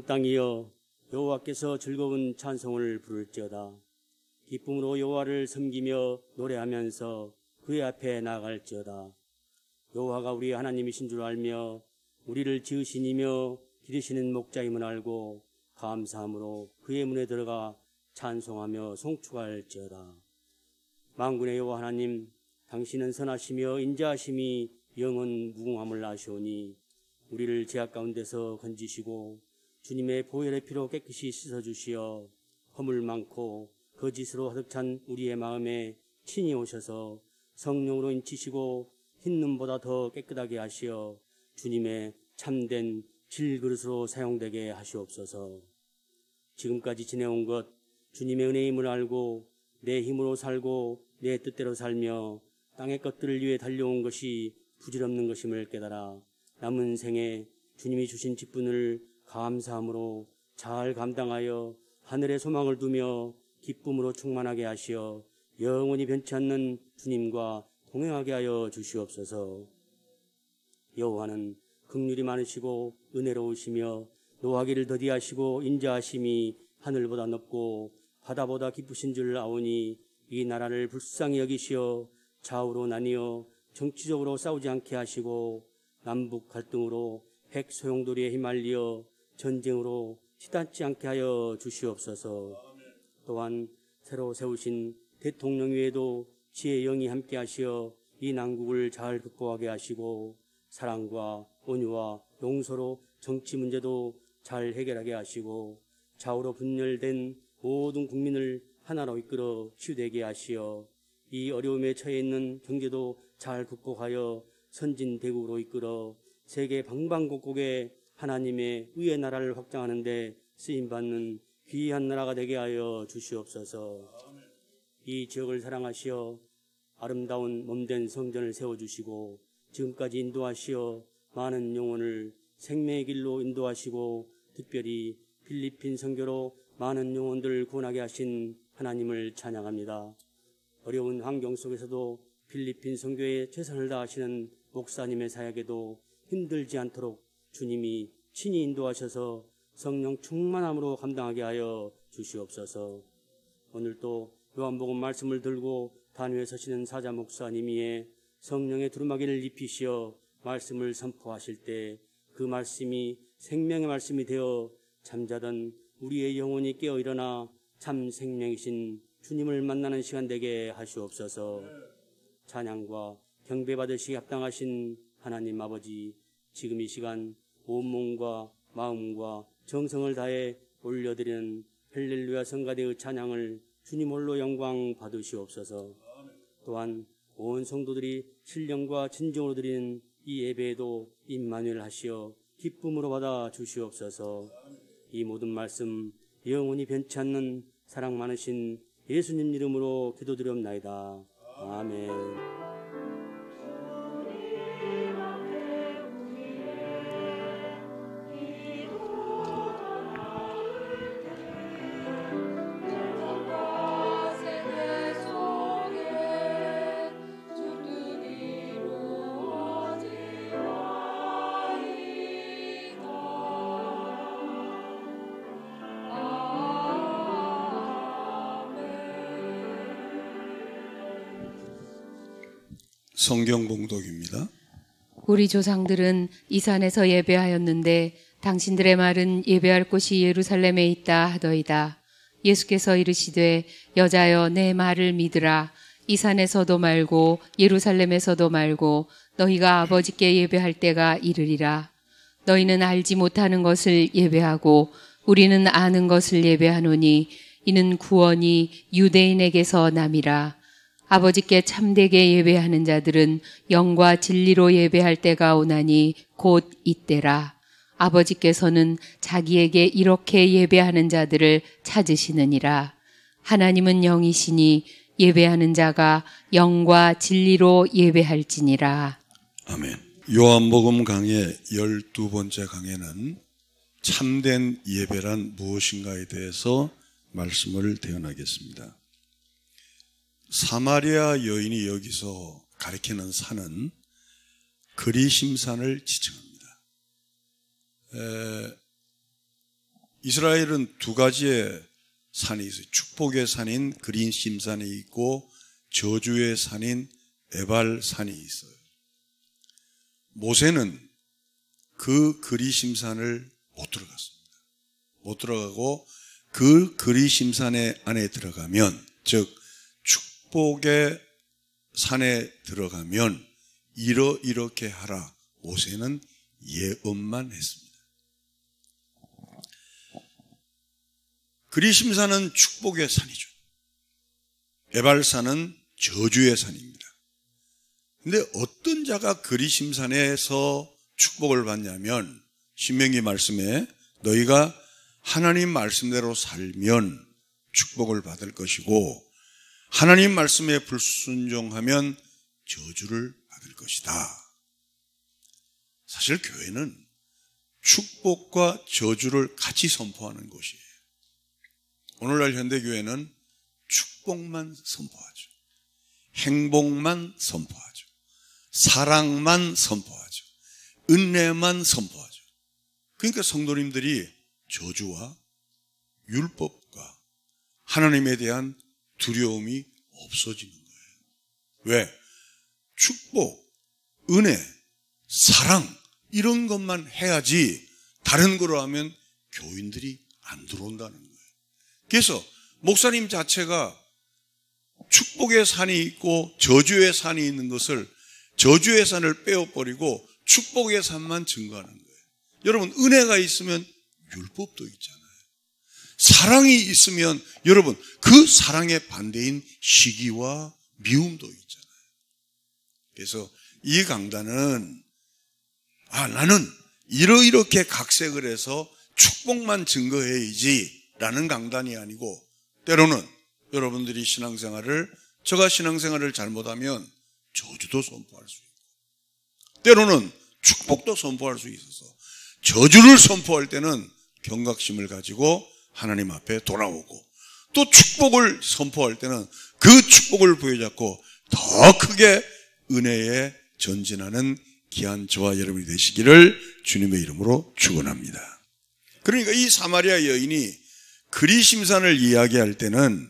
땅이여 여호와께서 즐거운 찬송을 부를지어다. 기쁨으로 여호와를 섬기며 노래하면서 그의 앞에 나아갈지어다. 여호와가 우리 하나님이신 줄 알며 우리를 지으신 이며 기르시는 목자임을 알고 감사함으로 그의 문에 들어가 찬송하며 송축할지어다. 만군의 여호와 하나님, 당신은 선하시며 인자하심이 영원 무궁함을 아시오니 우리를 죄악 가운데서 건지시고 주님의 보혈의 피로 깨끗이 씻어주시어 허물 많고 거짓으로 가득 찬 우리의 마음에 친히 오셔서 성령으로 인치시고 흰 눈보다 더 깨끗하게 하시어 주님의 참된 질그릇으로 사용되게 하시옵소서. 지금까지 지내온 것 주님의 은혜임을 알고 내 힘으로 살고 내 뜻대로 살며 땅의 것들을 위해 달려온 것이 부질없는 것임을 깨달아 남은 생에 주님이 주신 직분을 감사함으로 잘 감당하여 하늘의 소망을 두며 기쁨으로 충만하게 하시어 영원히 변치 않는 주님과 동행하게 하여 주시옵소서. 여호와는 긍휼이 많으시고 은혜로우시며 노하기를 더디하시고 인자하심이 하늘보다 높고 바다보다 깊으신 줄 아오니 이 나라를 불쌍히 여기시어 좌우로 나뉘어 정치적으로 싸우지 않게 하시고 남북 갈등으로 핵 소용돌이에 휘말리어 전쟁으로 치닫지 않게 하여 주시옵소서. 또한 새로 세우신 대통령 위에도 지혜의 영이 함께 하시어 이 난국을 잘 극복하게 하시고 사랑과 온유와 용서로 정치 문제도 잘 해결하게 하시고 좌우로 분열된 모든 국민을 하나로 이끌어 치유되게 하시어 이 어려움에 처해 있는 경제도 잘 극복하여 선진대국으로 이끌어 세계 방방곡곡에 하나님의 의의 나라를 확장하는 데 쓰임받는 귀한 나라가 되게 하여 주시옵소서. 이 지역을 사랑하시어 아름다운 몸된 성전을 세워주시고 지금까지 인도하시어 많은 영혼을 생명의 길로 인도하시고 특별히 필리핀 선교로 많은 영혼들을 구원하게 하신 하나님을 찬양합니다. 어려운 환경 속에서도 필리핀 선교에 최선을 다하시는 목사님의 사역에도 힘들지 않도록 주님이 친히 인도하셔서 성령 충만함으로 감당하게 하여 주시옵소서. 오늘도 요한복음 말씀을 들고 단위에 서시는 사자 목사님이에 성령의 두루마기를 입히시어 말씀을 선포하실 때 그 말씀이 생명의 말씀이 되어 잠자던 우리의 영혼이 깨어 일어나 참 생명이신 주님을 만나는 시간 되게 하시옵소서. 찬양과 경배 받으시기 합당하신 하나님 아버지, 지금 이 시간 온몸과 마음과 정성을 다해 올려드리는 할렐루야 성가대의 찬양을 주님 홀로 영광 받으시옵소서. 또한 온 성도들이 신령과 진정으로 드리는 이 예배에도 임마누엘 하시어 기쁨으로 받아 주시옵소서. 이 모든 말씀 영원히 변치 않는 사랑 많으신 예수님 이름으로 기도드리옵나이다. 아멘. 성경 봉독입니다. 우리 조상들은 이 산에서 예배하였는데 당신들의 말은 예배할 곳이 예루살렘에 있다 하더이다. 예수께서 이르시되 여자여 내 말을 믿으라. 이 산에서도 말고 예루살렘에서도 말고 너희가 아버지께 예배할 때가 이르리라. 너희는 알지 못하는 것을 예배하고 우리는 아는 것을 예배하노니 이는 구원이 유대인에게서 남이라. 아버지께 참되게 예배하는 자들은 영과 진리로 예배할 때가 오나니 곧 이때라. 아버지께서는 자기에게 이렇게 예배하는 자들을 찾으시느니라. 하나님은 영이시니 예배하는 자가 영과 진리로 예배할지니라. 아멘. 요한복음 강의 12번째 강에는 참된 예배란 무엇인가에 대해서 말씀을 대언하겠습니다. 사마리아 여인이 여기서 가리키는 산은 그리심산을 지칭합니다. 이스라엘은 두 가지의 산이 있어요. 축복의 산인 그리심산이 있고 저주의 산인 에발산이 있어요. 모세는 그 그리심산을 못 들어갔습니다. 못 들어가고 그 그리심산의 안에 들어가면, 즉 축복의 산에 들어가면 이렇게 하라. 모세는 예언만 했습니다. 그리심산은 축복의 산이죠. 에발산은 저주의 산입니다. 근데 어떤 자가 그리심산에서 축복을 받냐면, 신명기 말씀에 너희가 하나님 말씀대로 살면 축복을 받을 것이고 하나님 말씀에 불순종하면 저주를 받을 것이다. 사실 교회는 축복과 저주를 같이 선포하는 곳이에요. 오늘날 현대교회는 축복만 선포하죠. 행복만 선포하죠. 사랑만 선포하죠. 은혜만 선포하죠. 그러니까 성도님들이 저주와 율법과 하나님에 대한 두려움이 없어지는 거예요. 왜? 축복, 은혜, 사랑 이런 것만 해야지 다른 거로 하면 교인들이 안 들어온다는 거예요. 그래서 목사님 자체가 축복의 산이 있고 저주의 산이 있는 것을, 저주의 산을 빼어버리고 축복의 산만 증거하는 거예요. 여러분, 은혜가 있으면 율법도 있잖아요. 사랑이 있으면 여러분 그 사랑의 반대인 시기와 미움도 있잖아요. 그래서 이 강단은 나는 이렇게 각색을 해서 축복만 증거해야지 라는 강단이 아니고, 때로는 여러분들이 신앙생활을, 제가 신앙생활을 잘못하면 저주도 선포할 수 있고, 때로는 축복도 선포할 수 있어서 저주를 선포할 때는 경각심을 가지고 하나님 앞에 돌아오고, 또 축복을 선포할 때는 그 축복을 부여잡고 더 크게 은혜에 전진하는 귀한 저와 여러분이 되시기를 주님의 이름으로 축원합니다. 그러니까 이 사마리아 여인이 그리심산을 이야기할 때는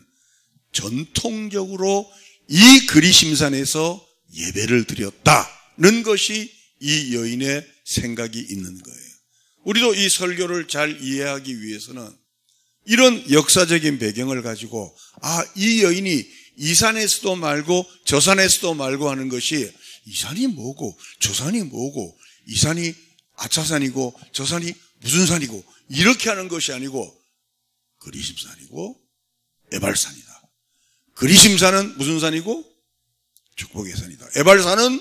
전통적으로 이 그리심산에서 예배를 드렸다는 것이 이 여인의 생각이 있는 거예요. 우리도 이 설교를 잘 이해하기 위해서는 이런 역사적인 배경을 가지고 이 여인이 이 산에서도 말고 저 산에서도 말고 하는 것이, 이 산이 뭐고 저 산이 뭐고, 이 산이 아차산이고 저 산이 무슨 산이고 이렇게 하는 것이 아니고, 그리심산이고 에발산이다. 그리심산은 무슨 산이고? 축복의 산이다. 에발산은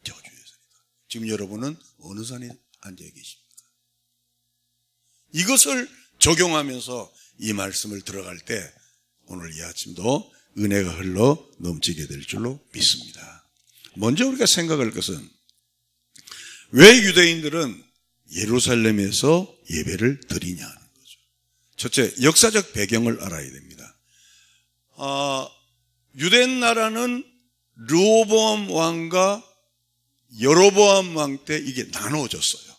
저주의 산이다. 지금 여러분은 어느 산에 앉아 계십니까? 이것을 적용하면서 이 말씀을 들어갈 때 오늘 이 아침도 은혜가 흘러 넘치게 될 줄로 믿습니다. 먼저 우리가 생각할 것은, 왜 유대인들은 예루살렘에서 예배를 드리냐 하는 거죠. 첫째, 역사적 배경을 알아야 됩니다. 유대 나라는 르호보암 왕과 여로보암 왕 때 이게 나누어졌어요.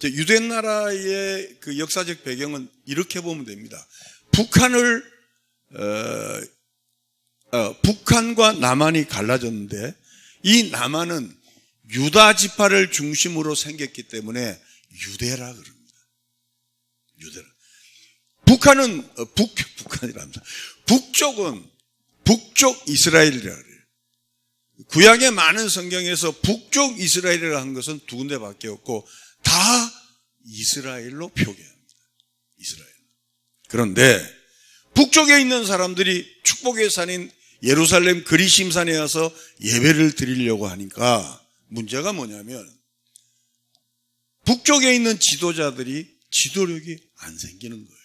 유대 나라의 그 역사적 배경은 이렇게 보면 됩니다. 북한과 남한이 갈라졌는데, 이 남한은 유다 지파를 중심으로 생겼기 때문에 유대라 그럽니다. 유대라. 북한은 북한이랍니다. 북쪽은 북쪽 이스라엘이라 그래요. 구약의 많은 성경에서 북쪽 이스라엘이라 한 것은 두 군데밖에 없고 다 이스라엘로 표기합니다. 이스라엘. 그런데 북쪽에 있는 사람들이 축복의 산인 예루살렘 그리심산에 와서 예배를 드리려고 하니까 문제가 뭐냐면, 북쪽에 있는 지도자들이 지도력이 안 생기는 거예요.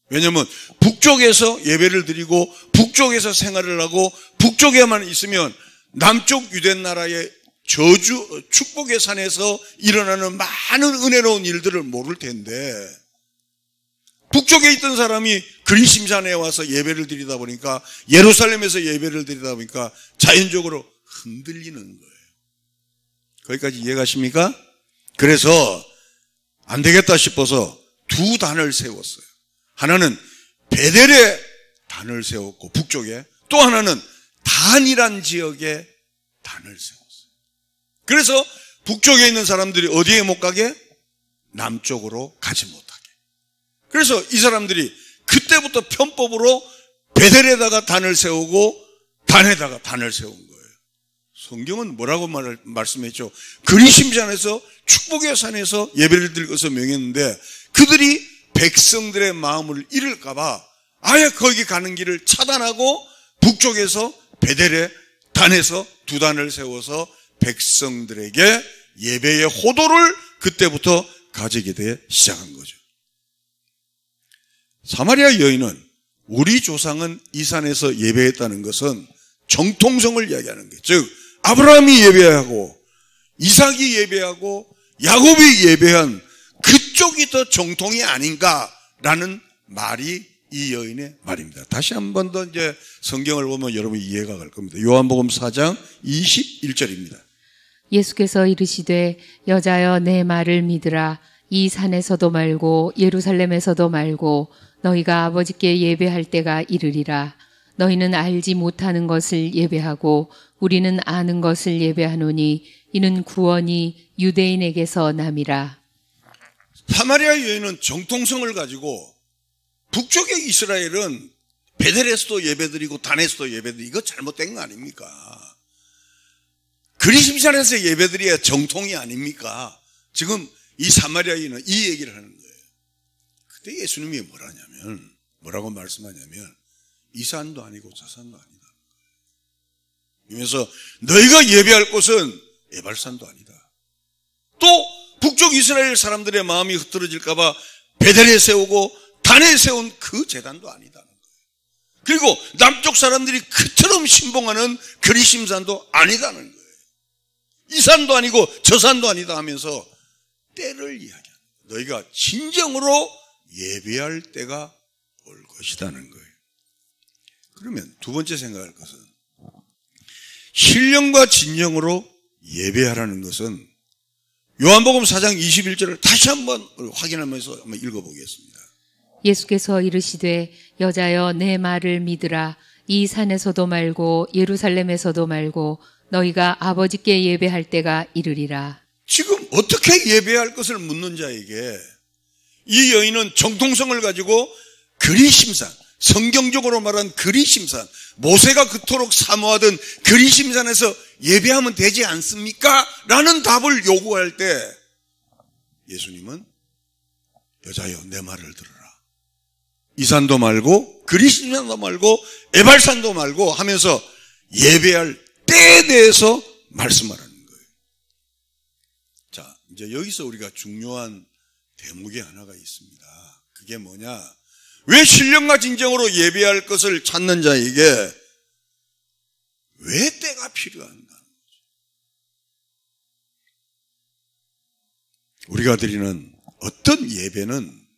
왜냐하면 북쪽에서 예배를 드리고 북쪽에서 생활을 하고 북쪽에만 있으면 남쪽 유대 나라의 축복의 산에서 일어나는 많은 은혜로운 일들을 모를 텐데, 북쪽에 있던 사람이 그리심산에 와서 예배를 드리다 보니까, 예루살렘에서 예배를 드리다 보니까 자연적으로 흔들리는 거예요. 거기까지 이해가십니까? 그래서 안 되겠다 싶어서 두 단을 세웠어요. 하나는 베델에 단을 세웠고 북쪽에, 또 하나는 단이란 지역에 단을 세웠어요. 그래서 북쪽에 있는 사람들이 어디에 못 가게? 남쪽으로 가지 못하게. 그래서 이 사람들이 그때부터 편법으로 베델에다가 단을 세우고 단에다가 단을 세운 거예요. 성경은 뭐라고 말씀했죠? 그리심산에서 축복의 산에서 예배를 드리고서 명했는데 그들이 백성들의 마음을 잃을까봐 아예 거기 가는 길을 차단하고 북쪽에서 베델에 단에서 두 단을 세워서 백성들에게 예배의 호도를 그때부터 가지게 돼 시작한 거죠. 사마리아 여인은 우리 조상은 이 산에서 예배했다는 것은 정통성을 이야기하는 거예요. 즉 아브라함이 예배하고 이삭이 예배하고 야곱이 예배한 그쪽이 더 정통이 아닌가라는 말이 이 여인의 말입니다. 다시 한 번 더 이제 성경을 보면 여러분이 이해가 갈 겁니다. 요한복음 4장 21절입니다. 예수께서 이르시되 여자여 내 말을 믿으라. 이 산에서도 말고 예루살렘에서도 말고 너희가 아버지께 예배할 때가 이르리라. 너희는 알지 못하는 것을 예배하고 우리는 아는 것을 예배하노니 이는 구원이 유대인에게서 남이라. 사마리아 여인은 정통성을 가지고 북쪽의 이스라엘은 베델에서도 예배드리고 단에서도 예배드리고 이거 잘못된 거 아닙니까? 그리심산에서 예배드려야 정통이 아닙니까? 지금 이 사마리아 여인은 이 얘기를 하는 거예요. 그때 예수님이 뭐라고 말씀하냐면 이 산도 아니고 저 산도 아니다. 그러면서 너희가 예배할 곳은 에발산도 아니다. 또 북쪽 이스라엘 사람들의 마음이 흐트러질까봐 베델에 세우고 단에 세운 그 제단도 아니다는 거예요. 그리고 남쪽 사람들이 그처럼 신봉하는 그리심산도 아니다는 거예요. 이 산도 아니고 저 산도 아니다 하면서 때를 이야기합니다. 너희가 진정으로 예배할 때가 올 것이다는 거예요. 그러면 두 번째 생각할 것은 신령과 진정으로 예배하라는 것은 요한복음 4장 21절을 다시 한번 확인하면서 한번 읽어보겠습니다. 예수께서 이르시되 여자여 내 말을 믿으라. 이 산에서도 말고 예루살렘에서도 말고 너희가 아버지께 예배할 때가 이르리라. 지금 어떻게 예배할 것을 묻는 자에게 이 여인은 정통성을 가지고 그리심산, 성경적으로 말한 그리심산, 모세가 그토록 사모하던 그리심산에서 예배하면 되지 않습니까? 라는 답을 요구할 때 예수님은 여자여 내 말을 들어라. 이 산도 말고 그리심산도 말고 에발산도 말고 하면서 예배할 때에 대해서 말씀하라는 거예요. 자, 이제 여기서 우리가 중요한 대목이 하나가 있습니다. 그게 뭐냐? 왜 신령과 진정으로 예배할 것을 찾는 자에게 왜 때가 필요한가? 우리가 드리는 어떤 예배는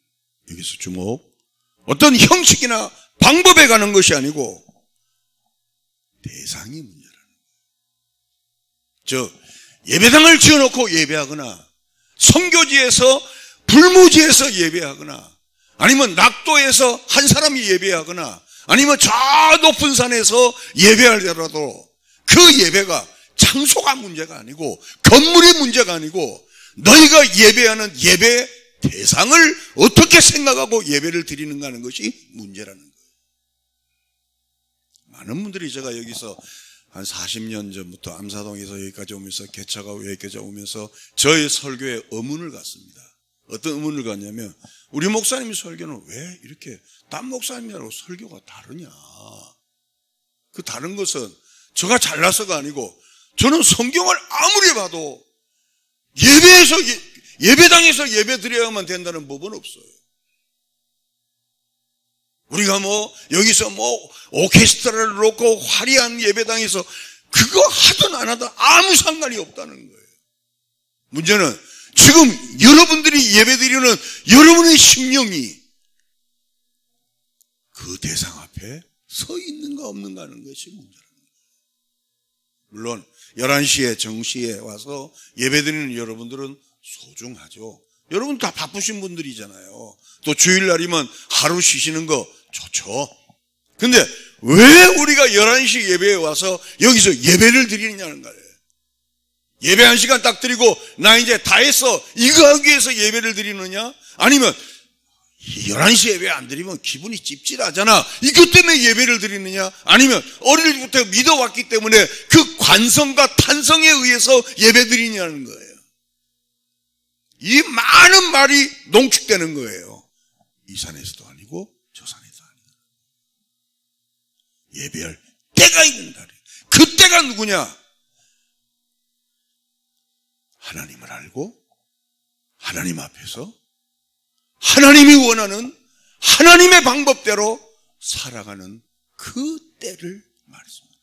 여기서 주목, 어떤 형식이나 방법에 가는 것이 아니고 대상이 문제라는 거예요. 즉 예배당을 지어놓고 예배하거나 선교지에서 불무지에서 예배하거나 아니면 낙도에서 한 사람이 예배하거나 아니면 저 높은 산에서 예배하더라도 그 예배가 장소가 문제가 아니고 건물이 문제가 아니고 너희가 예배하는 예배 대상을 어떻게 생각하고 예배를 드리는가 하는 것이 문제라는 거예요. 많은 분들이 제가 여기서 한 40년 전부터 암사동에서 여기까지 오면서 개차가 여기까지 오면서 저의 설교에 의문을 갖습니다. 어떤 의문을 갖냐면 우리 목사님이 설교는 왜 이렇게 딴 목사님하고 설교가 다르냐. 그 다른 것은 저가 잘나서가 아니고 저는 성경을 아무리 봐도 예배당에서 예배 드려야만 된다는 법은 없어요. 우리가 여기서 오케스트라를 놓고 화려한 예배당에서 그거 하든 안 하든 아무 상관이 없다는 거예요. 문제는 지금 여러분들이 예배 드리는 여러분의 심령이 그 대상 앞에 서 있는가 없는가 하는 것이 문제라는 거예요. 물론 11시에 정시에 와서 예배 드리는 여러분들은 소중하죠. 여러분 다 바쁘신 분들이잖아요. 또 주일날이면 하루 쉬시는 거 좋죠. 근데 왜 우리가 11시 예배에 와서 여기서 예배를 드리느냐는 거예요. 예배 1시간 딱 드리고 나 이제 다 했어, 이거 하기 위해서 예배를 드리느냐? 아니면 11시 예배 안 드리면 기분이 찝찝하잖아, 이것 때문에 예배를 드리느냐? 아니면 어릴 때부터 믿어왔기 때문에 그 관성과 탄성에 의해서 예배 드리냐는 거예요. 이 많은 말이 농축되는 거예요. 이 산에서도 아니고 저 산에도 아니고. 예배할 때가 있는다. 그 때가 누구냐? 하나님을 알고 하나님 앞에서 하나님이 원하는 하나님의 방법대로 살아가는 그 때를 말씀합니다.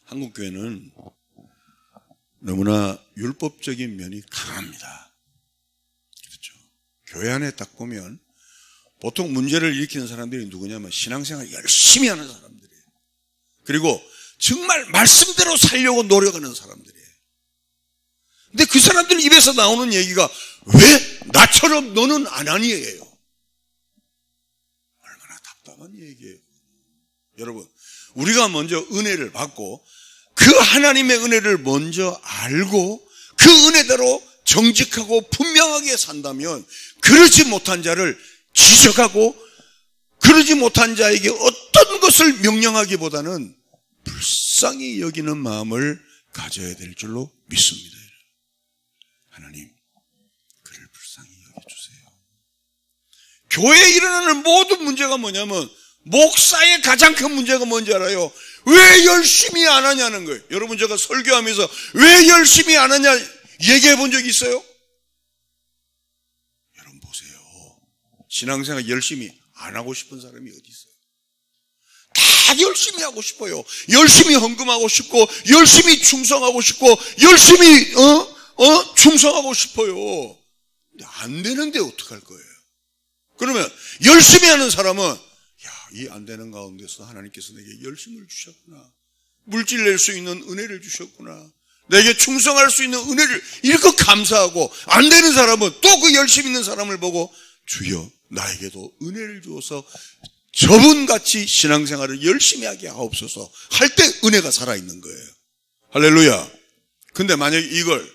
한국교회는 너무나 율법적인 면이 강합니다. 그렇죠? 교회 안에 딱 보면 보통 문제를 일으키는 사람들이 누구냐면 신앙생활 열심히 하는 사람들이에요. 그리고 정말 말씀대로 살려고 노력하는 사람들이에요. 근데 그 사람들 입에서 나오는 얘기가 왜 나처럼 너는 안 하니예요. 얼마나 답답한 얘기예요. 여러분, 우리가 먼저 은혜를 받고 그 하나님의 은혜를 먼저 알고 그 은혜대로 정직하고 분명하게 산다면 그러지 못한 자를 지적하고 그러지 못한 자에게 어떤 것을 명령하기보다는 불쌍히 여기는 마음을 가져야 될 줄로 믿습니다. 하나님, 그를 불쌍히 여겨주세요. 교회에 일어나는 모든 문제가 뭐냐면 목사의 가장 큰 문제가 뭔지 알아요? 왜 열심히 안 하냐는 거예요. 여러분, 제가 설교하면서 왜 열심히 안 하냐 얘기해 본 적 있어요? 여러분 보세요. 신앙생활 열심히 안 하고 싶은 사람이 어디 있어요? 다 열심히 하고 싶어요. 열심히 헌금하고 싶고 열심히 충성하고 싶고 열심히 충성하고 싶어요. 근데 안 되는데 어떡할 거예요? 그러면 열심히 하는 사람은 이 안 되는 가운데서 하나님께서 내게 열심을 주셨구나, 물질 낼 수 있는 은혜를 주셨구나, 내게 충성할 수 있는 은혜를, 이렇게 감사하고, 안 되는 사람은 또 그 열심 있는 사람을 보고 주여 나에게도 은혜를 주어서 저분같이 신앙생활을 열심히 하게 하옵소서 할 때 은혜가 살아있는 거예요. 할렐루야. 근데 만약에 이걸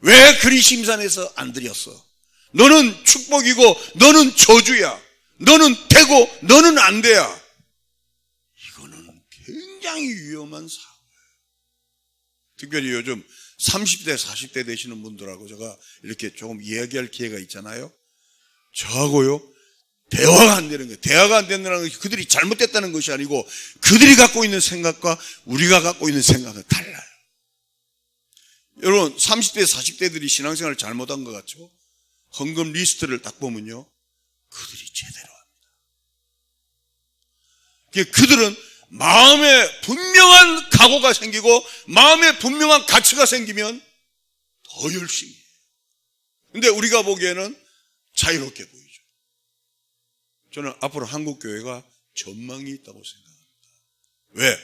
왜 그리심산에서 안 드렸어? 너는 축복이고 너는 저주야, 너는 되고 너는 안 돼야. 이거는 굉장히 위험한 사고예요. 특별히 요즘 30대 40대 되시는 분들하고 제가 이렇게 조금 이야기할 기회가 있잖아요. 저하고요 대화가 안 되는 거예요. 대화가 안 된다는 것이 그들이 잘못됐다는 것이 아니고 그들이 갖고 있는 생각과 우리가 갖고 있는 생각은 달라요. 여러분, 30대 40대들이 신앙생활을 잘못한 것 같죠? 헌금 리스트를 딱 보면요 그들이 제대로 합니다. 그들은 마음에 분명한 각오가 생기고 마음에 분명한 가치가 생기면 더 열심히 해요. 근데 우리가 보기에는 자유롭게 보이죠. 저는 앞으로 한국교회가 전망이 있다고 생각합니다. 왜?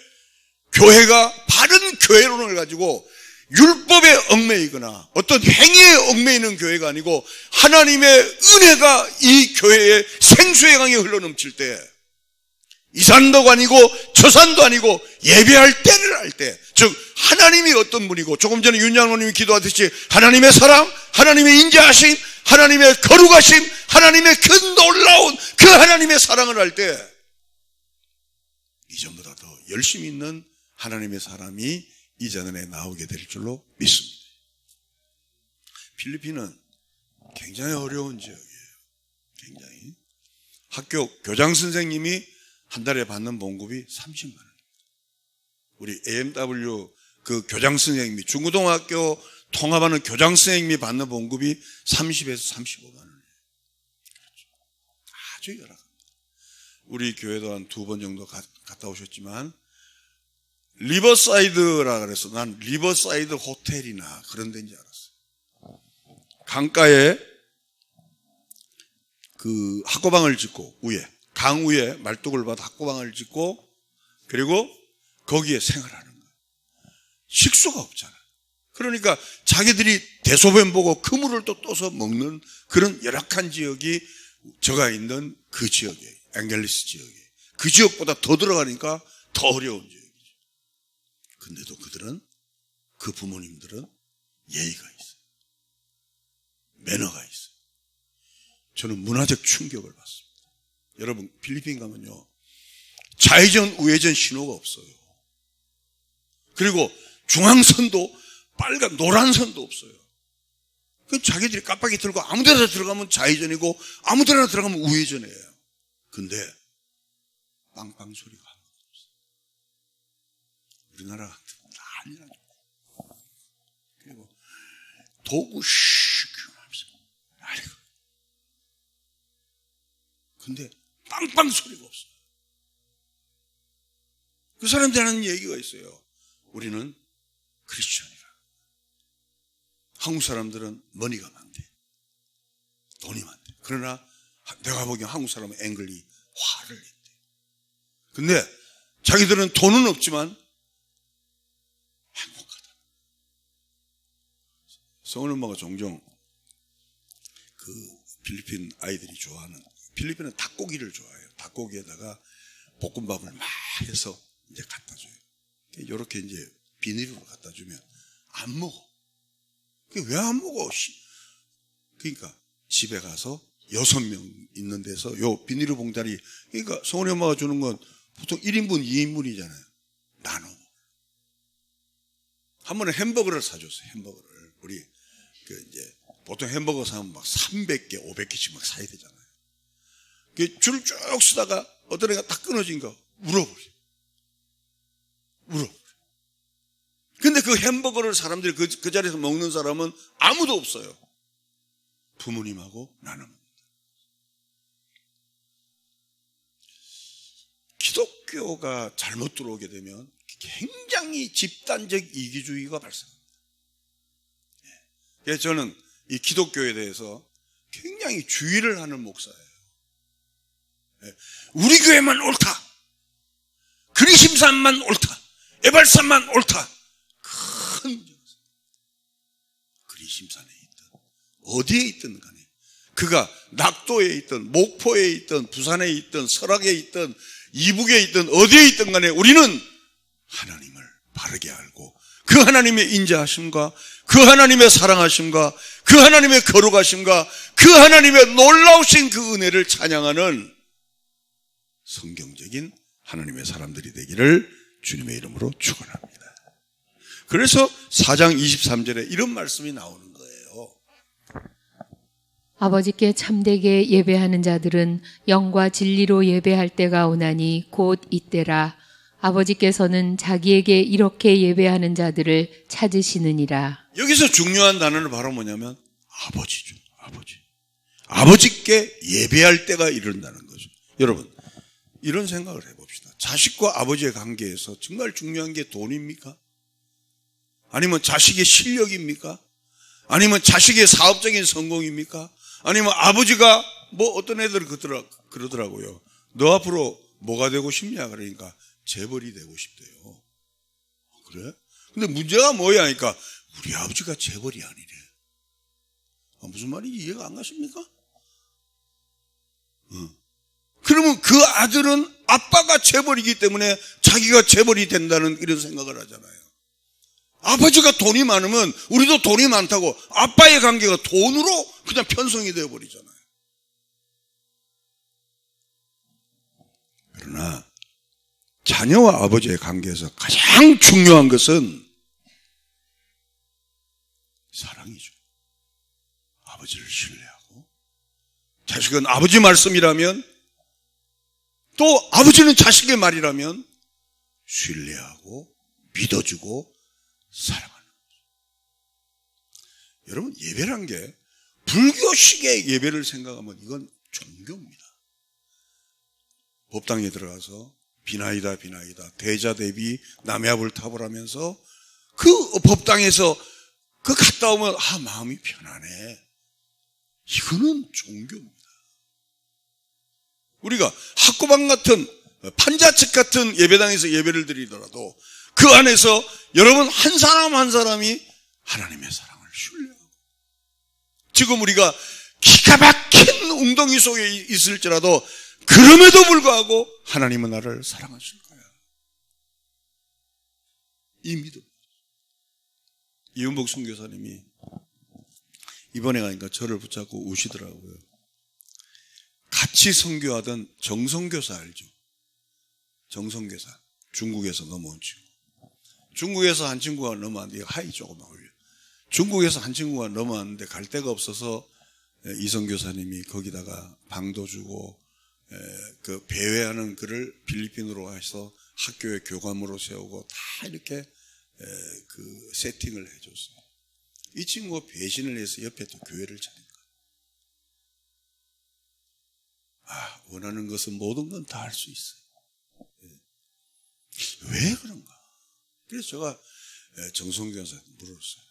교회가 바른 교회론을 가지고 율법에 얽매이거나 어떤 행위에 얽매이는 교회가 아니고 하나님의 은혜가 이 교회에 생수의 강이 흘러넘칠 때 이 산도 아니고 저 산도 아니고 예배할 때를 할 때, 즉 하나님이 어떤 분이고 조금 전에 윤장로님이 기도하듯이 하나님의 사랑, 하나님의 인자하심, 하나님의 거룩하심, 하나님의 그 놀라운 그 하나님의 사랑을 할 때 이전보다 더 열심히 있는 하나님의 사람이 이 자연에 나오게 될 줄로 믿습니다. 필리핀은 굉장히 어려운 지역이에요. 굉장히. 학교 교장 선생님이 한 달에 받는 봉급이 30만 원. 우리 AMW 그 교장 선생님이 중고등학교 통합하는 교장 선생님이 받는 봉급이 30에서 35만 원이에요. 아주 열악합니다. 우리 교회도 한 2번 정도 갔다 오셨지만 리버사이드라 그래서 난 리버사이드 호텔이나 그런 데인 줄 알았어요. 강가에 그 학고방을 짓고 강 위에 말뚝을 받아 학고방을 짓고 그리고 거기에 생활하는 거예요. 식수가 없잖아요. 그러니까 자기들이 대소변 보고 그물을 또 떠서 먹는 그런 열악한 지역이 저가 있는 그 지역이에요. 앵겔리스 지역이. 그 지역보다 더 들어가니까 더 어려운 지역이죠. 근데도 그들은, 그 부모님들은 예의가 있어요. 매너가 있어요. 저는 문화적 충격을 받습니다. 여러분, 필리핀 가면요, 좌회전, 우회전 신호가 없어요. 그리고 중앙선도 빨간, 노란 선도 없어요. 그 자기들이 깜빡이 들고 아무 데나 들어가면 좌회전이고 아무 데나 들어가면 우회전이에요. 근데 빵빵 소리가 없어요. 우리나라 같으면 난리 나죠. 그리고 도구 슉 하면서 아이고. 근데 빵빵 소리가 없어요. 그 사람들이 하는 얘기가 있어요. 우리는 크리스천이라. 한국 사람들은 머니가 많대. 돈이 많대. 그러나 내가 보기엔 한국 사람은 앵글이 화를 냈대. 근데 자기들은 돈은 없지만 행복하다. 성은 엄마가 종종 그 필리핀 아이들이 좋아하는, 필리핀은 닭고기를 좋아해요. 닭고기에다가 볶음밥을 막 해서 이제 갖다 줘요. 이렇게 이제 비닐로 갖다 주면 안 먹어. 왜 안 먹어? 그러니까 집에 가서 6명 있는 데서 요 비닐 봉다리, 그러니까 성훈이 엄마가 주는 건 보통 1인분, 2인분이잖아요. 나눠. 한 번에 햄버거를 사줬어요. 햄버거를. 우리 이제 보통 햄버거 사면 막 300개, 500개씩 막 사야 되잖아요. 줄 쭉 쓰다가 어떤 애가 딱 끊어진 거 울어버려. 근데 그 햄버거를 사람들이 그 자리에서 먹는 사람은 아무도 없어요. 부모님하고 나는. 기독교가 잘못 들어오게 되면 굉장히 집단적 이기주의가 발생합니다. 그래서 저는 이 기독교에 대해서 굉장히 주의를 하는 목사예요. 우리 교회만 옳다. 그리심산만 옳다. 에발산만 옳다. 큰 문제가 있어요. 그리심산에 있든 어디에 있든 간에, 그가 낙도에 있든 목포에 있든 부산에 있든 설악에 있든 이북에 있든 어디에 있든 간에 우리는 하나님을 바르게 알고 그 하나님의 인자하심과 그 하나님의 사랑하심과 그 하나님의 거룩하심과 그 하나님의 놀라우신 그 은혜를 찬양하는 성경적인 하나님의 사람들이 되기를 주님의 이름으로 축원합니다. 그래서 4장 23절에 이런 말씀이 나오는 거예요. 아버지께 참되게 예배하는 자들은 영과 진리로 예배할 때가 오나니 곧 이때라. 아버지께서는 자기에게 이렇게 예배하는 자들을 찾으시느니라. 여기서 중요한 단어는 바로 뭐냐면 아버지죠. 아버지께 예배할 때가 이른다는 거죠. 여러분, 이런 생각을 해봅시다. 자식과 아버지의 관계에서 정말 중요한 게 돈입니까? 아니면 자식의 실력입니까? 아니면 자식의 사업적인 성공입니까? 아니면 아버지가 뭐 어떤 애들은 그러더라고요. 너 앞으로 뭐가 되고 싶냐? 그러니까 재벌이 되고 싶대요. 그래? 근데 문제가 뭐야? 하니까 우리 아버지가 재벌이 아니래. 무슨 말인지 이해가 안 가십니까? 그러면 그 아들은 아빠가 재벌이기 때문에 자기가 재벌이 된다는 이런 생각을 하잖아요. 아버지가 돈이 많으면 우리도 돈이 많다고 아빠의 관계가 돈으로 그냥 편성이 되어버리잖아요. 그러나 자녀와 아버지의 관계에서 가장 중요한 것은 사랑이죠. 아버지를 신뢰하고, 자식은 아버지 말씀이라면, 또 아버지는 자식의 말이라면 신뢰하고 믿어주고 사랑하는 거죠. 여러분, 예배란 게 불교식의 예배를 생각하면 이건 종교입니다. 법당에 들어가서 비나이다 대자 대비 남의 앞을 탑을 하면서 그 법당에서 그 갔다 오면 마음이 편하네. 이거는 종교입니다. 우리가 학고방 같은 판자측 같은 예배당에서 예배를 드리더라도 그 안에서 여러분 한 사람 한 사람이 하나님의 사랑을 신뢰하고, 지금 우리가 기가 막힌 웅덩이 속에 있을지라도 그럼에도 불구하고 하나님은 나를 사랑하실 거야. 이 믿음. 이은복 선교사님이 이번에 가니까 저를 붙잡고 우시더라고요. 같이 선교하던 정선교사 알죠? 정선교사. 중국에서 넘어온 친구. 중국에서 한 친구가 넘어왔는데, 하이 조금만 올려. 중국에서 한 친구가 넘어왔는데 갈 데가 없어서 이선교사님이 거기다가 방도 주고, 그 배회하는 그를 필리핀으로 해서 학교에 교감으로 세우고 다 이렇게 그 세팅을 해줬어요. 이 친구가 배신을 해서 옆에 또 교회를 차니까, 원하는 것은 모든 건 다 할 수 있어요. 왜 그런가? 그래서 제가 정성교사한테 물었어요.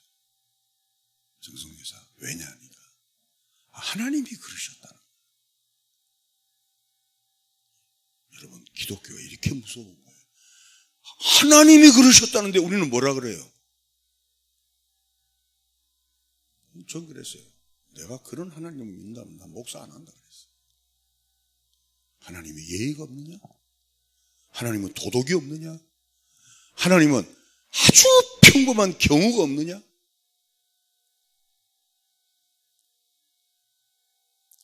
정성교사, 왜냐니까 하나님이 그러셨다는 거예요. 여러분, 기독교가 이렇게 무서운 거예요. 하나님이 그러셨다는데 우리는 뭐라 그래요? 전 그랬어요. 내가 그런 하나님을 믿는다면 나 목사 안 한다 그랬어요. 하나님이 예의가 없느냐? 하나님은 도덕이 없느냐? 하나님은 아주 평범한 경우가 없느냐?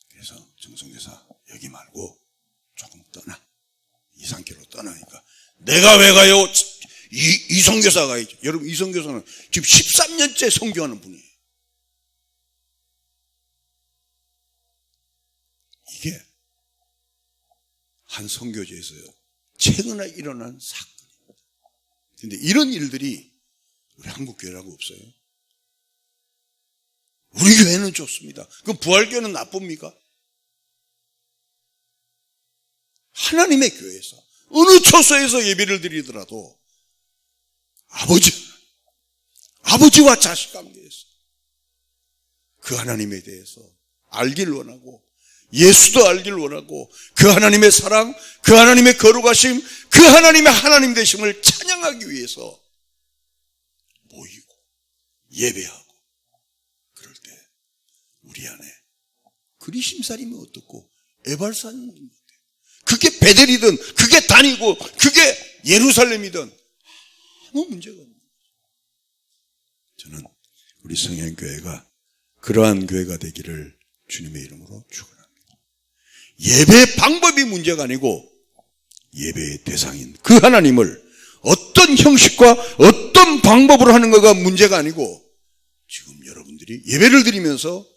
그래서 정성교사, 여기 말고 조금 떠나. 2-3km 떠나니까, 내가 왜 가요? 이성교사 가야죠. 여러분, 이성교사는 지금 13년째 선교하는 분이에요. 이게 한 선교지에서요, 최근에 일어난 사건입니다. 그런데 이런 일들이 우리 한국 교회라고 없어요. 우리 교회는 좋습니다. 그럼 부활교회는 나쁩니까? 하나님의 교회에서 어느 처소에서 예배를 드리더라도 아버지와 자식 관계에서 그 하나님에 대해서 알길 원하고, 예수도 알길 원하고, 그 하나님의 사랑, 그 하나님의 거룩하심, 그 하나님의 하나님 되심을 찬양하기 위해서 모이고 예배하고, 그럴 때 우리 안에 그리심살이면 어떻고 에발산이면 어때요? 그게 베델이든 그게 단이고 그게 예루살렘이든 아무 문제가 없는 거죠. 저는 우리 성현교회가 그러한 교회가 되기를 주님의 이름으로 축원합니다. 예배 방법이 문제가 아니고 예배의 대상인 그 하나님을 어떤 형식과 어떤 방법으로 하는 거가 문제가 아니고, 지금 여러분들이 예배를 드리면서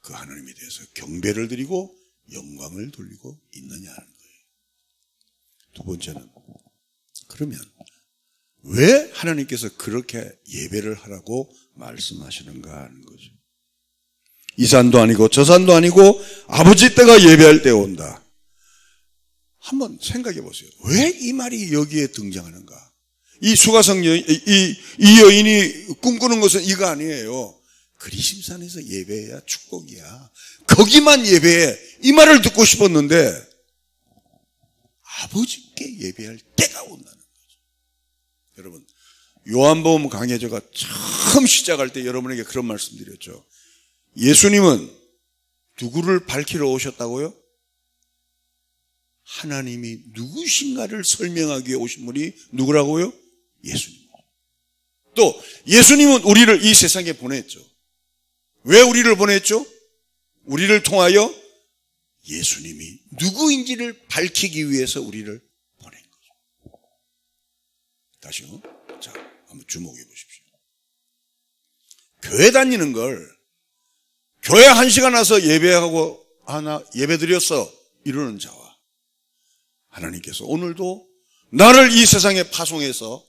그 하나님에 대해서 경배를 드리고 영광을 돌리고 있느냐 하는 거예요. 두 번째는, 그러면 왜 하나님께서 그렇게 예배를 하라고 말씀하시는가 하는 거죠. 이 산도 아니고 저 산도 아니고 아버지 때가 예배할 때 온다. 한번 생각해 보세요. 왜 이 말이 여기에 등장하는가? 이 수가성 여인, 이 여인이 꿈꾸는 것은 이거 아니에요. 그리심산에서 예배해야 축복이야. 거기만 예배해. 이 말을 듣고 싶었는데 아버지께 예배할 때가 온다는 거죠. 여러분, 요한복음 강해 제가 처음 시작할 때 여러분에게 그런 말씀 드렸죠. 예수님은 누구를 밝히러 오셨다고요? 하나님이 누구신가를 설명하기 위해 오신 분이 누구라고요? 예수님. 또 예수님은 우리를 이 세상에 보냈죠. 왜 우리를 보냈죠? 우리를 통하여 예수님이 누구인지를 밝히기 위해서 우리를 보낸 거죠. 다시요. 자, 한번 주목해 보십시오. 교회 다니는 걸 교회 1시간 와서 예배하고 예배 드렸어 이러는 자와 하나님께서 오늘도 나를 이 세상에 파송해서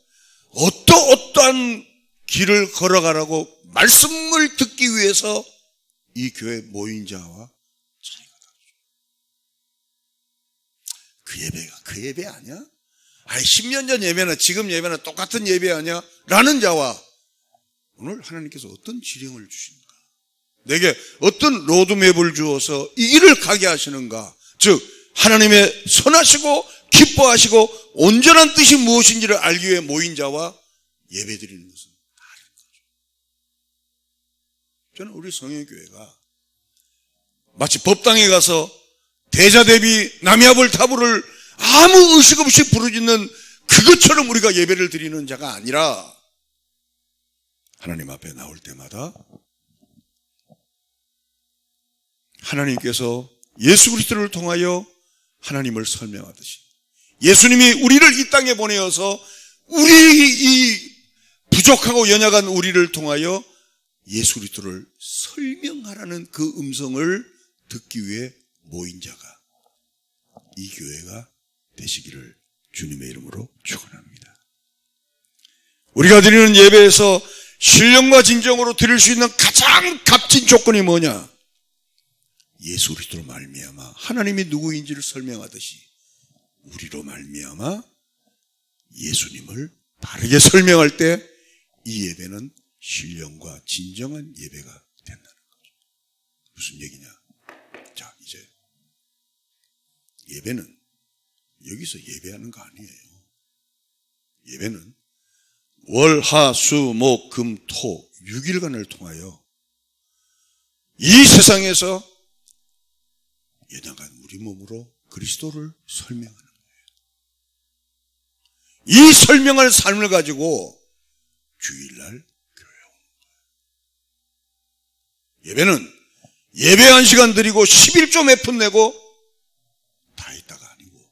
어떠한 길을 걸어가라고 말씀을 듣기 위해서 이 교회 모인 자와 차이가 다르죠. 그 예배가 그 예배 아니야? 10년 전 예배나 지금 예배나 똑같은 예배 아니야? 라는 자와 오늘 하나님께서 어떤 지령을 주십니까? 내게 어떤 로드맵을 주어서 이 길을 가게 하시는가? 즉 하나님의 선하시고 기뻐하시고 온전한 뜻이 무엇인지를 알기 위해 모인 자와 예배 드리는 것은 다른 거죠. 저는 우리 성형교회가 마치 법당에 가서 대자대비 남야벌 타부를 아무 의식 없이 부르짖는 그것처럼 우리가 예배를 드리는 자가 아니라 하나님 앞에 나올 때마다 하나님께서 예수 그리스도를 통하여 하나님을 설명하듯이 예수님이 우리를 이 땅에 보내어서 우리 이 부족하고 연약한 우리를 통하여 예수 그리스도를 설명하라는 그 음성을 듣기 위해 모인 자가 이 교회가 되시기를 주님의 이름으로 축원합니다. 우리가 드리는 예배에서 신령과 진정으로 드릴 수 있는 가장 값진 조건이 뭐냐? 예수 그리스도로 말미암아 하나님이 누구인지를 설명하듯이 우리로 말미암아 예수님을 바르게 설명할 때 이 예배는 신령과 진정한 예배가 된다는 거죠. 무슨 얘기냐? 자, 이제 예배는 여기서 예배하는 거 아니에요. 예배는 월, 하, 수, 목, 금, 토 6일간을 통하여 이 세상에서 연약한 우리 몸으로 그리스도를 설명하는 거예요. 이 설명할 삶을 가지고 주일날 교회에 오는 거예요. 예배는 예배 한 시간 드리고 11조 몇 푼 내고 다 있다가 아니고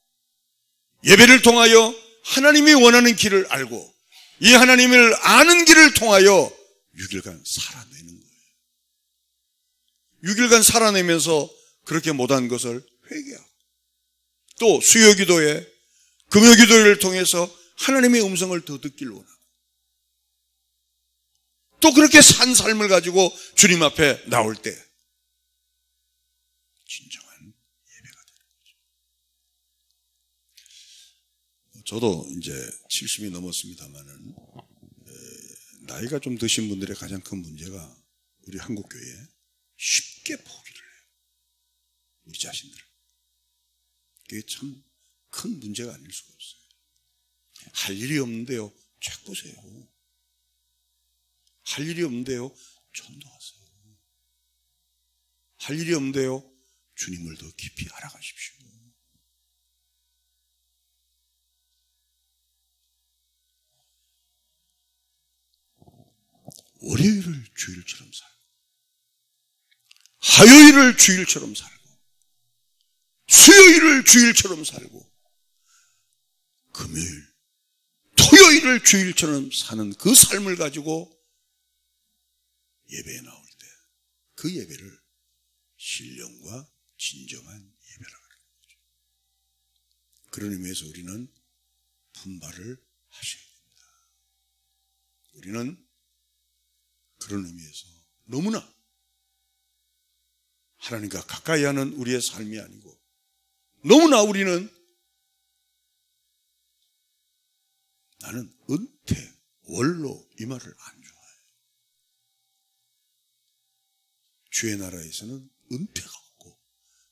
예배를 통하여 하나님이 원하는 길을 알고 이 하나님을 아는 길을 통하여 6일간 살아내는 거예요. 6일간 살아내면서 그렇게 못한 것을 회개하고 또 수요기도에 금요기도를 통해서 하나님의 음성을 더 듣길 원하고 또 그렇게 산 삶을 가지고 주님 앞에 나올 때 진정한 예배가 되는 거죠. 저도 이제 70이 넘었습니다만은 나이가 좀 드신 분들의 가장 큰 문제가 우리 한국교회에 쉽게 포기를 해요. 우리 자신들을. 그게 참 큰 문제가 아닐 수가 없어요. 할 일이 없는데요. 책 보세요. 할 일이 없는데요. 전도하세요. 할 일이 없는데요. 주님을 더 깊이 알아가십시오. 월요일을 주일처럼 살고 화요일을 주일처럼 살고 수요일을 주일처럼 살고 금요일, 토요일을 주일처럼 사는 그 삶을 가지고 예배에 나올 때 그 예배를 신령과 진정한 예배라고 하는 거죠. 그런 의미에서 우리는 분발을 하셔야 됩니다. 우리는 그런 의미에서 너무나 하나님과 가까이 하는 우리의 삶이 아니고 너무나 우리는 나는 은퇴, 월로 이 말을 안 좋아해요. 주의 나라에서는 은퇴가 없고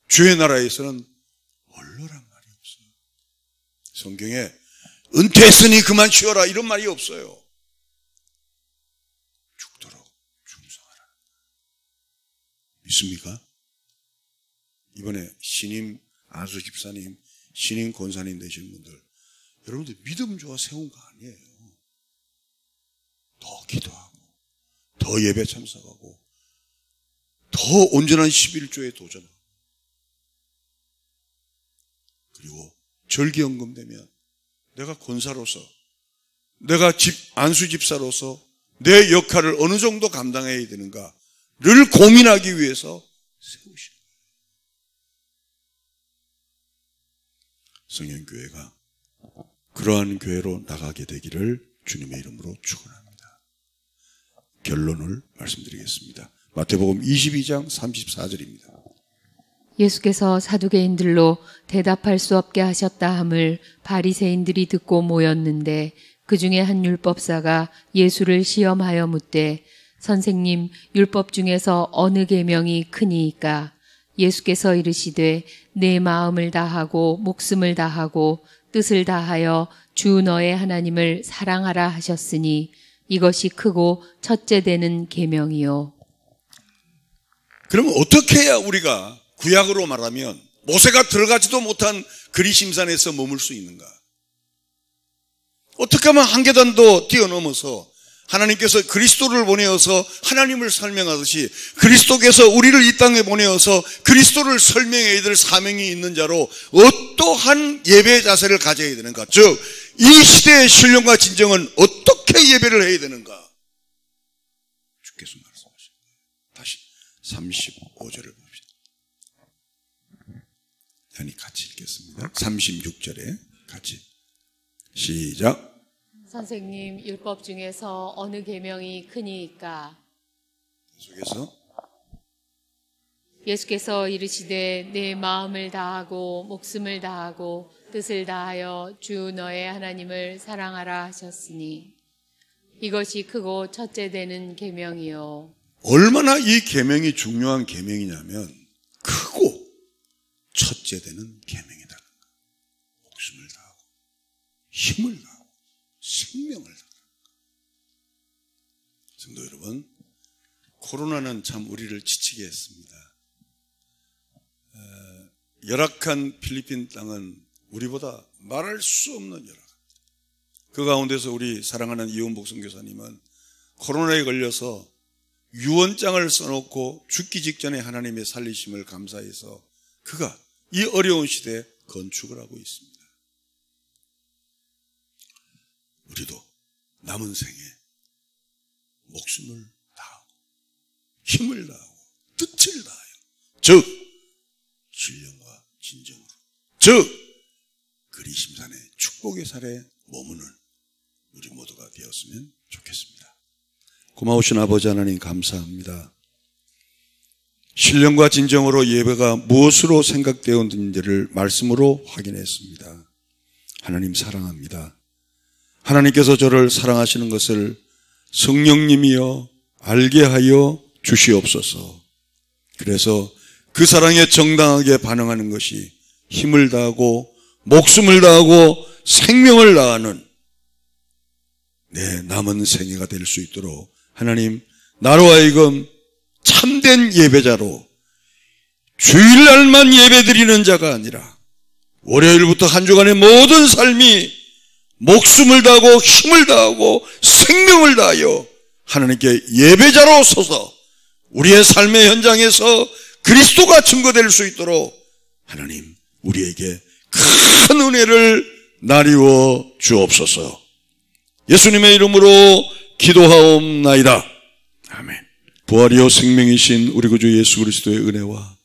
주의 나라에서는 월로란 말이 없어요. 성경에 은퇴했으니 그만 쉬어라 이런 말이 없어요. 죽도록 충성하라. 믿습니까? 이번에 신임 안수 집사님, 신임 권사님 되신 분들 여러분들 믿음 좋아 세운 거 아니에요. 더 기도하고 더 예배 참석하고 더 온전한 11조에 도전하고 그리고 절기연금 되면 내가 권사로서 내가 안수 집사로서 내 역할을 어느 정도 감당해야 되는가를 고민하기 위해서 세우신 거예요. 성령교회가 그러한 교회로 나가게 되기를 주님의 이름으로 축원합니다. 결론을 말씀드리겠습니다. 마태복음 22장 34절입니다. 예수께서 사두개인들로 대답할 수 없게 하셨다 함을 바리새인들이 듣고 모였는데 그 중에 한 율법사가 예수를 시험하여 묻되 선생님 율법 중에서 어느 계명이 크니이까? 예수께서 이르시되 내 마음을 다하고 목숨을 다하고 뜻을 다하여 주 너의 하나님을 사랑하라 하셨으니 이것이 크고 첫째 되는 계명이요. 그러면 어떻게 해야 우리가 구약으로 말하면 모세가 들어가지도 못한 그리심산에서 머물 수 있는가? 어떻게 하면 한 계단도 뛰어넘어서 하나님께서 그리스도를 보내어서 하나님을 설명하듯이 그리스도께서 우리를 이 땅에 보내어서 그리스도를 설명해야 될 사명이 있는 자로 어떠한 예배 자세를 가져야 되는가? 즉, 이 시대의 신령과 진정은 어떻게 예배를 해야 되는가? 주께서 말씀하십니다. 다시 35절을 봅시다. 아니, 같이 읽겠습니다. 36절에 같이 시작. 선생님, 율법 중에서 어느 계명이 크니까? 속에서 예수께서 이르시되 내 마음을 다하고 목숨을 다하고 뜻을 다하여 주 너의 하나님을 사랑하라 하셨으니 이것이 크고 첫째 되는 계명이요. 얼마나 이 계명이 중요한 계명이냐면 크고 첫째 되는 계명이다. 목숨을 다하고 힘을 다하고 생명을 다하고. 성도 여러분, 코로나는 참 우리를 지치게 했습니다. 열악한 필리핀 땅은 우리보다 말할 수 없는 열악. 그 가운데서 우리 사랑하는 이원복 선교사님은 코로나에 걸려서 유언장을 써놓고 죽기 직전에 하나님의 살리심을 감사해서 그가 이 어려운 시대에 건축을 하고 있습니다. 우리도 남은 생에 목숨을 다하고 힘을 다하고 뜻을 다하여, 즉 신령과 진정으로, 즉 그리심산의 축복의 살에 머무는 우리 모두가 되었으면 좋겠습니다. 고마우신 아버지 하나님 감사합니다. 신령과 진정으로 예배가 무엇으로 생각되었는지를 말씀으로 확인했습니다. 하나님 사랑합니다. 하나님께서 저를 사랑하시는 것을 성령님이여 알게 하여 주시옵소서. 그래서 그 사랑에 정당하게 반응하는 것이 힘을 다하고 목숨을 다하고 생명을 다하는 내 남은 생애가 될 수 있도록 하나님, 나로 하여금 참된 예배자로 주일날만 예배드리는 자가 아니라 월요일부터 한 주간의 모든 삶이 목숨을 다하고 힘을 다하고 생명을 다하여 하나님께 예배자로 서서 우리의 삶의 현장에서 그리스도가 증거될 수 있도록 하나님 우리에게 큰 은혜를 나리워 주옵소서. 예수님의 이름으로 기도하옵나이다. 아멘. 부활이요 생명이신 우리 구주 예수 그리스도의 은혜와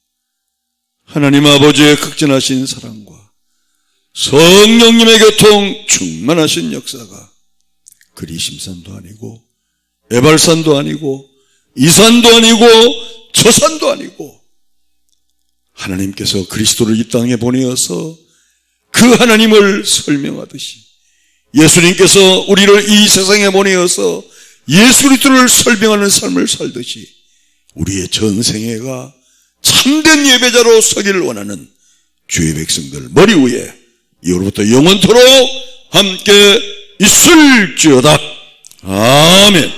하나님 아버지의 극진하신 사랑과 성령님의 교통 충만하신 역사가 그리심산도 아니고 에발산도 아니고 이산도 아니고 저산도 아니고 하나님께서 그리스도를 이 땅에 보내어서 그 하나님을 설명하듯이 예수님께서 우리를 이 세상에 보내어서 예수 그리스도를 설명하는 삶을 살듯이 우리의 전생애가 참된 예배자로 서기를 원하는 주의 백성들 머리 위에 이후로부터 영원토록 함께 있을지어다. 아멘.